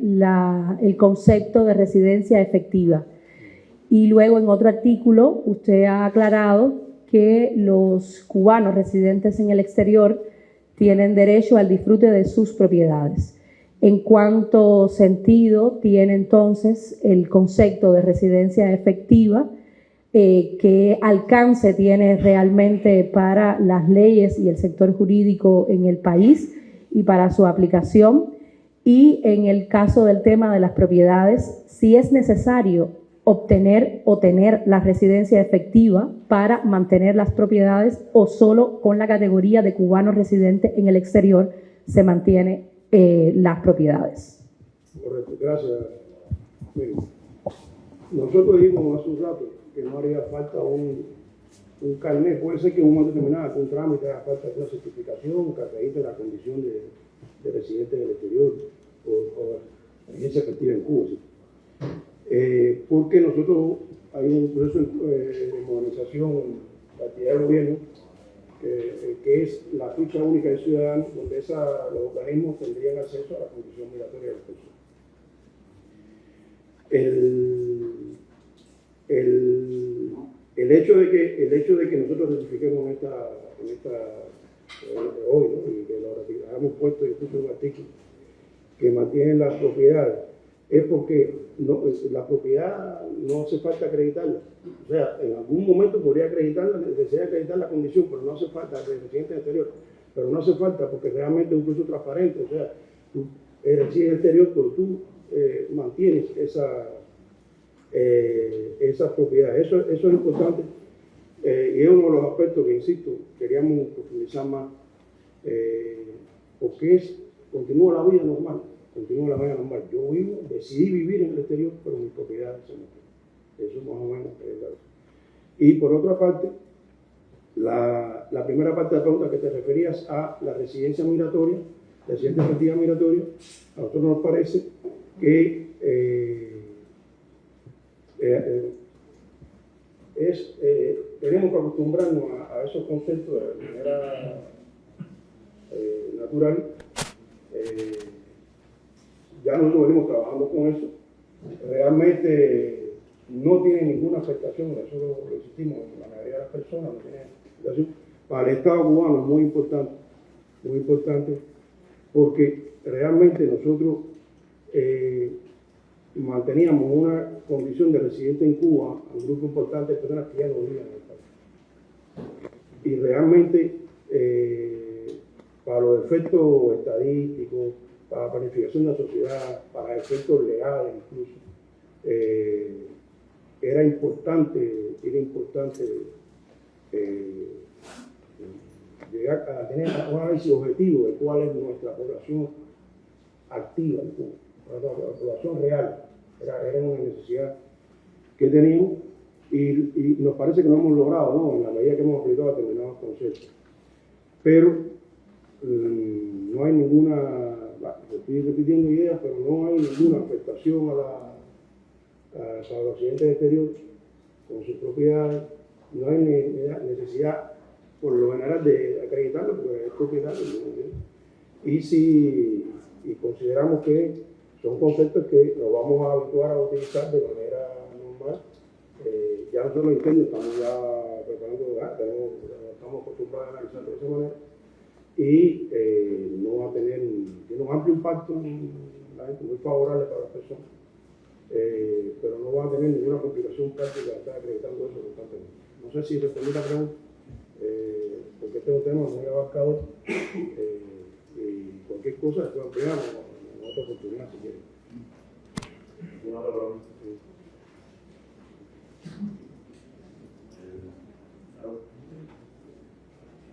[SPEAKER 4] el concepto de residencia efectiva. Y luego en otro artículo usted ha aclarado que los cubanos residentes en el exterior tienen derecho al disfrute de sus propiedades. ¿En cuánto sentido tiene entonces el concepto de residencia efectiva? ¿Qué alcance tiene realmente para las leyes y el sector jurídico en el país y para su aplicación? Y en el caso del tema de las propiedades, si es necesario obtener o tener la residencia efectiva para mantener las propiedades o solo con la categoría de cubano residente en el exterior se mantiene las propiedades.
[SPEAKER 1] Correcto, gracias. Miren, nosotros dijimos hace un rato que no haría falta un carnet, puede ser que en un momento determinado, un trámite, haga falta una certificación que acredite la condición de residente en el exterior o residencia efectiva en Cuba. ¿Sí? Porque nosotros hay un proceso de modernización en la actividad del gobierno que es la ficha única de ciudadano, donde los organismos tendrían acceso a la condición migratoria de las personas. El hecho de que nosotros ratifiquemos hoy, ¿no? Y que lo hayamos puesto incluso en un artículo que mantiene las propiedades, es porque la propiedad no hace falta acreditarla. O sea, en algún momento podría acreditarla, desea acreditar la condición, pero no hace falta de residente exterior. Pero no hace falta porque realmente es un proceso transparente. O sea, tú eres residente exterior, pero tú mantienes esa propiedad. Eso es importante. Y es uno de los aspectos que, insisto, queríamos profundizar más, porque continúa la vida normal. Yo decidí vivir en el exterior, pero mis propiedades se mantienen. Eso más o menos es verdad. Y por otra parte, la primera parte de la pregunta que te referías a la residencia migratoria, la residencia efectiva migratoria, a nosotros nos parece que tenemos que acostumbrarnos a esos conceptos de manera natural. Ya nosotros venimos trabajando con eso. Realmente no tiene ninguna afectación, nosotros lo insistimos, la mayoría de las personas no tiene afectación. Para el Estado cubano es muy importante, porque realmente nosotros manteníamos una condición de residente en Cuba a un grupo importante de personas que ya no vivían en el país. Y realmente, para los efectos estadísticos, para la planificación de la sociedad, para efectos legales incluso, era importante llegar a tener un análisis objetivo de cuál es nuestra población activa en Cuba, la población real. Era una necesidad que teníamos y nos parece que lo hemos logrado, ¿no? En la medida que hemos aplicado determinados conceptos. Pero no hay ninguna, estoy repitiendo ideas, pero no hay ninguna afectación a los residentes exteriores con sus propiedades. No hay necesidad, por lo general, de acreditarlo, porque es propietario. Y consideramos que son conceptos que nos vamos a habituar a utilizar de manera normal. Ya nosotros los incendios estamos ya preparando lugar, estamos acostumbrados a analizar de esa manera. Y no va a tiene un amplio impacto en la gente, muy favorable para las personas, pero no va a tener ninguna complicación práctica de estar acreditando eso constantemente. No sé si respondí la pregunta, porque este es un tema muy abarcador, y cualquier cosa después ampliamos en otra oportunidad si quieren. ¿Una otra pregunta? Sí.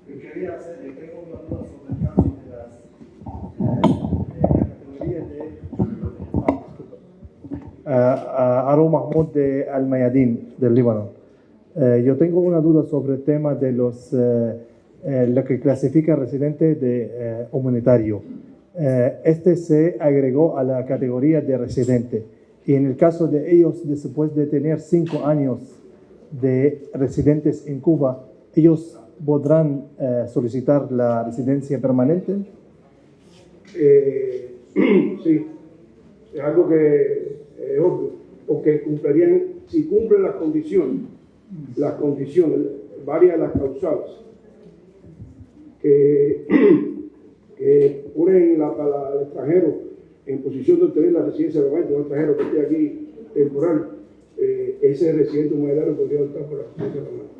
[SPEAKER 5] Quería hacer, tengo una duda sobre el cambio de las categorías de Aru Mahmoud de Al-Mayadin, del Líbano. Yo tengo una duda sobre el tema de lo que clasifica residente de humanitario. Este se agregó a la categoría de residente y en el caso de ellos, después de tener 5 años de residentes en Cuba, ellos podrán solicitar la residencia permanente.
[SPEAKER 1] Sí, es algo que es obvio, porque cumplirían, si cumplen las condiciones, varias de las causales que ponen al extranjero en posición de obtener la residencia permanente, un extranjero que esté aquí temporal, ese residente humanitario podría optar por la residencia permanente.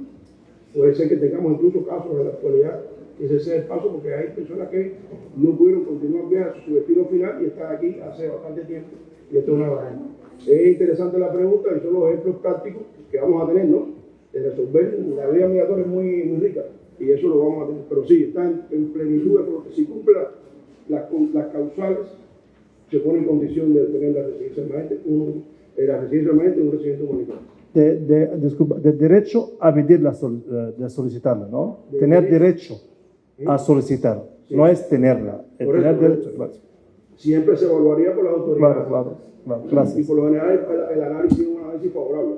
[SPEAKER 1] Puede ser que tengamos incluso casos en la actualidad ese sea el paso, porque hay personas que no pudieron continuar viaje a su destino final y están aquí hace bastante tiempo, y esto es una barrera. Es interesante la pregunta y son los ejemplos prácticos que vamos a tener, ¿no? De resolver. La vida migratoria es muy rica y eso lo vamos a tener, pero sí, está en plenitud, porque si cumple las causales, se pone en condición de obtener la residencia permanente, un residente humanitario.
[SPEAKER 5] Disculpa, de derecho a pedirla, de solicitarla, ¿no? Tener derecho a solicitar,
[SPEAKER 1] sí.
[SPEAKER 5] No es tenerla, es
[SPEAKER 1] Por
[SPEAKER 5] tener
[SPEAKER 1] eso,
[SPEAKER 5] derecho. Claro.
[SPEAKER 1] Siempre se evaluaría por las autoridades.
[SPEAKER 5] Claro,
[SPEAKER 1] Y
[SPEAKER 5] gracias.
[SPEAKER 1] por lo general el análisis es un análisis favorable.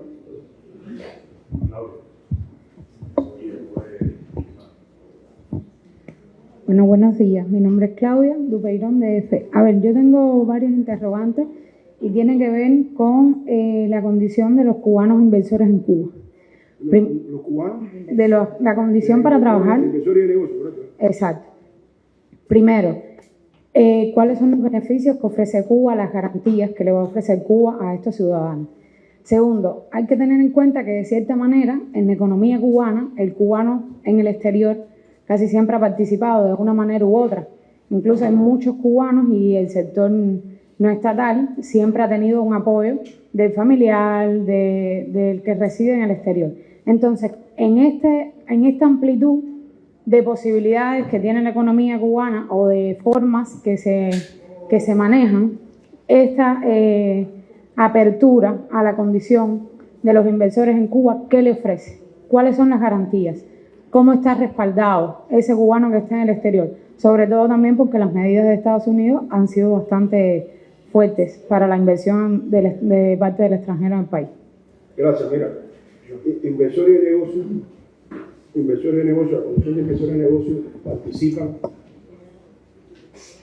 [SPEAKER 6] Bueno, buenos días. Mi nombre es Claudia Dupeirón de EFE. A ver, yo tengo varios interrogantes y tienen que ver con la condición de los cubanos inversores en Cuba.
[SPEAKER 1] Los cubanos.
[SPEAKER 6] De la condición para trabajar.
[SPEAKER 1] Inversores y negocios, ¿verdad?
[SPEAKER 6] Exacto. Primero, ¿cuáles son los beneficios que ofrece Cuba, las garantías que le va a ofrecer Cuba a estos ciudadanos? Segundo, hay que tener en cuenta que de cierta manera en la economía cubana, el cubano en el exterior casi siempre ha participado de una manera u otra. Incluso hay muchos cubanos y el sector no estatal siempre ha tenido un apoyo del familiar, del que reside en el exterior. Entonces, en esta amplitud de posibilidades que tiene la economía cubana o de formas que se manejan, esta apertura a la condición de los inversores en Cuba, ¿qué le ofrece? ¿Cuáles son las garantías? ¿Cómo está respaldado ese cubano que está en el exterior? Sobre todo también porque las medidas de Estados Unidos han sido bastante fuertes para la inversión de parte del extranjero en el país.
[SPEAKER 1] Gracias, mira. Inversores de negocio, la Comisión de Inversores de Negocios participan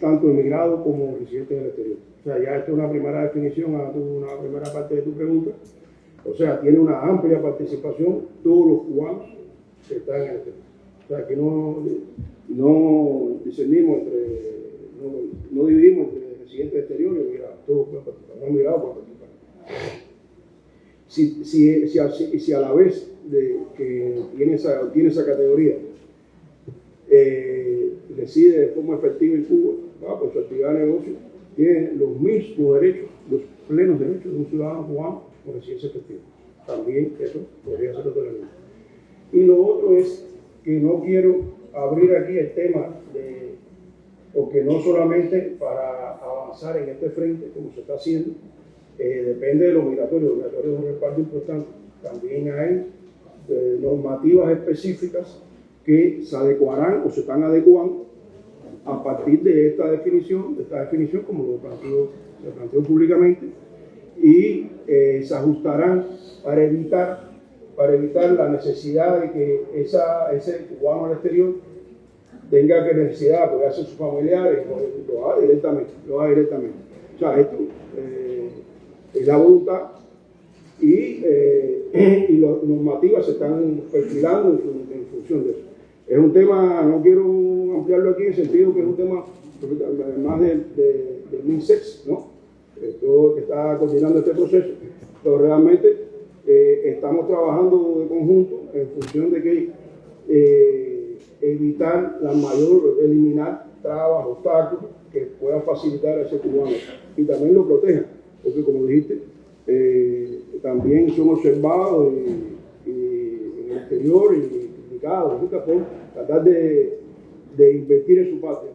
[SPEAKER 1] tanto emigrados como residentes del exterior. O sea, ya esto es una primera definición a una primera parte de tu pregunta. O sea, tiene una amplia participación todos los cubanos que están en el exterior. O sea, que no discernimos no dividimos entre residentes exteriores y emigrados. Todos pueden participar, no emigrados pueden participar. Si a la vez de que tiene esa categoría reside de forma efectiva en Cuba, pues su actividad de negocio tiene los mismos derechos, los plenos derechos de un ciudadano cubano con residencia efectiva. También eso podría ser otro elemento. Y lo otro es que no quiero abrir aquí el tema porque no solamente para avanzar en este frente, como se está haciendo, depende de lo migratorio. Lo migratorio es un respaldo importante. También hay normativas específicas que se adecuarán o se están adecuando a partir de esta definición como lo se planteó públicamente, y se ajustarán para evitar la necesidad de que ese cubano al exterior tenga que necesidad de apoyarse a sus familiares, lo haga directamente. O sea, esto es la voluntad y las normativas se están perfilando en función de eso. Es un tema, no quiero ampliarlo aquí en el sentido que es un tema más del MINSEX, ¿no? Todo que está coordinando este proceso, pero realmente estamos trabajando de conjunto en función de que eliminar trabas, obstáculos que puedan facilitar a ese cubano y también lo protejan, porque como dijiste, también son observados y en el exterior y criticados por tratar de invertir en su patria.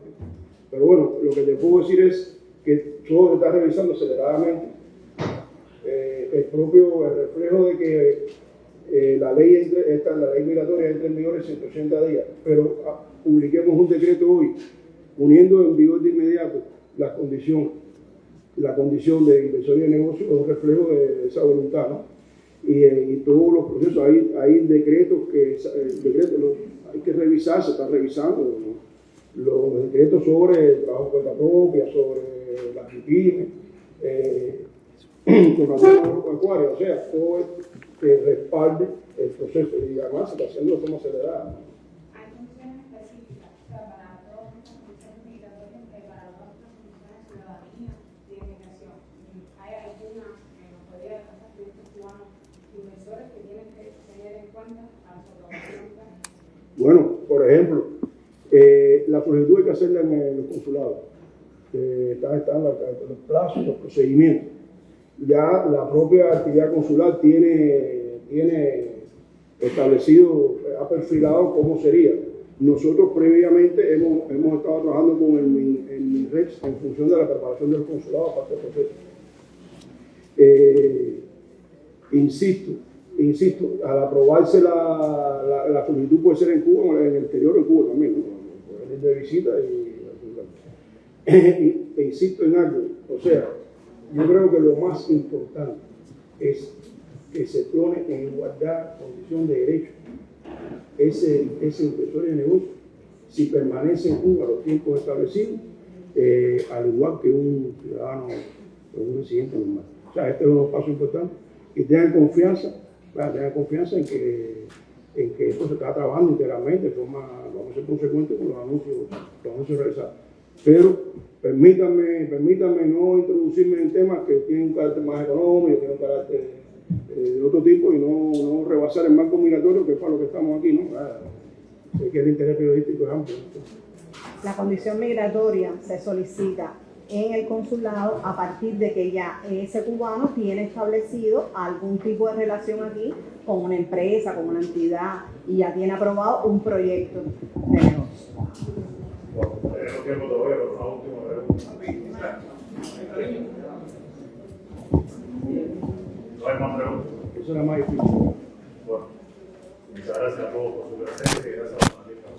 [SPEAKER 1] Pero bueno, lo que te puedo decir es que todo se está revisando aceleradamente. El reflejo de que la ley migratoria entra en vigor en 180 días, pero publiquemos un decreto hoy, poniendo en vigor de inmediato la condición de inversión y de negocio, es un reflejo de esa voluntad, ¿no? Y todos los procesos, hay decretos hay que revisar, se están revisando, ¿no? Los decretos sobre el trabajo por cuenta propia, sobre las MIPYMES, con relación agropecuaria, o sea, todo es que respalde el proceso y además se está haciendo de forma acelerada.
[SPEAKER 7] Hay condiciones específicas, o sea, para todas estas condiciones migratorias, para todas estas condiciones de ciudadanía y de migración. ¿Hay alguna que nos podría pasar de estos cubanos inversores que tienen que tener en cuenta a su aprobación?
[SPEAKER 1] Bueno, por ejemplo, la solicitud hay que hacerla en los consulados. Están los plazos, los procedimientos. Ya la propia actividad consular tiene establecido, ha perfilado cómo sería. Nosotros previamente hemos estado trabajando con el MINREX en función de la preparación de los consulados para este proceso. Insisto, al aprobarse la solicitud puede ser en Cuba o en el exterior, en Cuba también, ¿no? Puede venir de visita e insisto en algo, o sea, yo creo que lo más importante es que se pone en igualdad, condición de derecho, ese inversor de negocio, si permanece en Cuba los tiempos establecidos, al igual que un ciudadano o un residente normal. O sea, este es un paso importante y tengan confianza en que esto se está trabajando integralmente, vamos a ser consecuentes con los anuncios realizados. Pero permítanme no introducirme en temas que tienen un carácter más económico, tienen un carácter de otro tipo y no rebasar el marco migratorio, que es para lo que estamos aquí, ¿no? Sé que el interés periodístico es amplio.
[SPEAKER 2] La condición migratoria se solicita en el consulado a partir de que ya ese cubano tiene establecido algún tipo de relación aquí con una empresa, con una entidad y ya tiene aprobado un proyecto de negocio.
[SPEAKER 3] Bueno, tenemos tiempo todavía para una última pregunta. ¿No hay más preguntas?
[SPEAKER 1] Eso era más difícil.
[SPEAKER 3] Bueno, muchas gracias a todos por su presencia y gracias a los analistas.